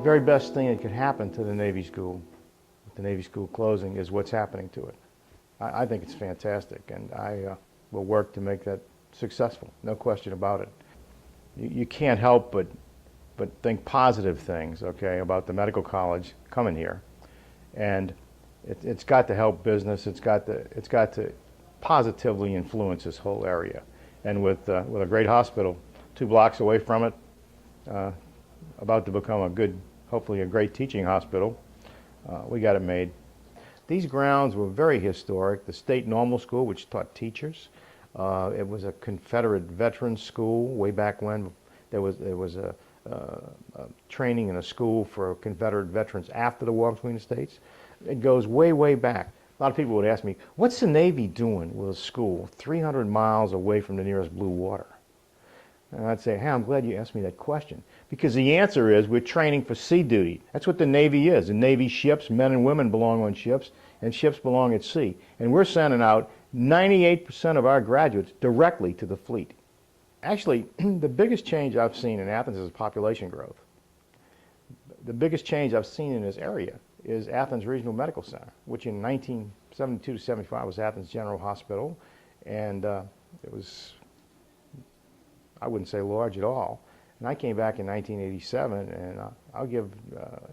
The very best thing that could happen to the Navy School, with the Navy School closing, is what's happening to it. I think it's fantastic, and I will work to make that successful, no question about it. You can't help but think positive things, okay, about the medical college coming here, and it's got to help business. It's got to positively influence this whole area, and with a great hospital 2 blocks away from it, about to become a good, hopefully a great teaching hospital, we got it made. These grounds were very historic. The State Normal School, which taught teachers, it was a Confederate veterans school way back when. There was a training in a school for Confederate veterans after the war between the states. It goes way, way back. A lot of people would ask me, what's the Navy doing with a school 300 miles away from the nearest blue water? And I'd say, hey, I'm glad you asked me that question. Because the answer is we're training for sea duty. That's what the Navy is. The Navy ships, men and women belong on ships, and ships belong at sea. And we're sending out 98% of our graduates directly to the fleet. Actually, the biggest change I've seen in Athens is population growth. The biggest change I've seen in this area is Athens Regional Medical Center, which in 1972 to 75 was Athens General Hospital, and it was, I wouldn't say large at all. And I came back in 1987, and I'll give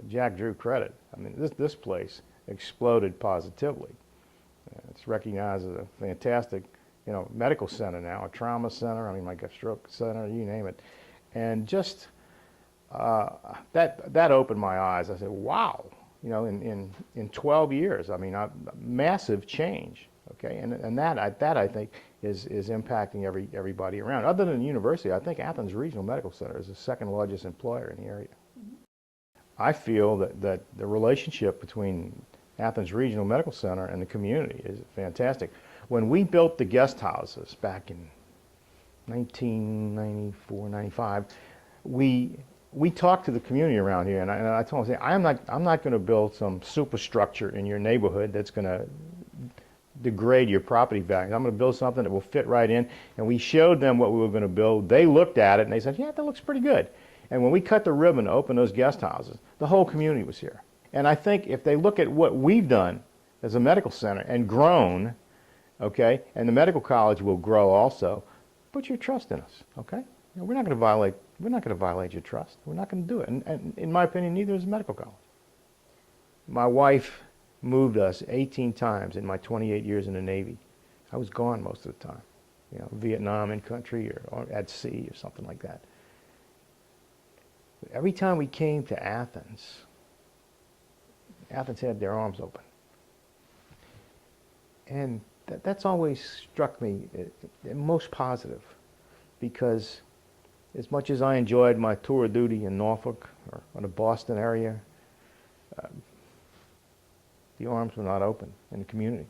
Jack Drew credit. I mean, this place exploded positively. It's recognized as a fantastic, medical center now, a trauma center, like a stroke center, you name it. And just that opened my eyes. I said, wow, in 12 years, massive change, okay? And that I think is impacting everybody around. Other than the university, I think Athens Regional Medical Center is the second largest employer in the area. I feel that the relationship between Athens Regional Medical Center and the community is fantastic. When we built the guest houses back in 1994, 95, we talked to the community around here, and I told them, I'm not going to build some superstructure in your neighborhood that's going to degrade your property value. I'm going to build something that will fit right in. And we showed them what we were going to build. They looked at it and they said, yeah, that looks pretty good. And when we cut the ribbon to open those guest houses, the whole community was here. And I think if they look at what we've done as a medical center and grown, okay, and the medical college will grow also, put your trust in us, okay? We're not going to violate your trust. We're not going to do it. And in my opinion, neither is the medical college. My wife moved us 18 times in my 28 years in the Navy. I was gone most of the time, Vietnam in country or at sea or something like that. Every time we came to Athens, Athens had their arms open. And that's always struck me most positive, because as much as I enjoyed my tour of duty in Norfolk or the Boston area, the arms were not open in the community.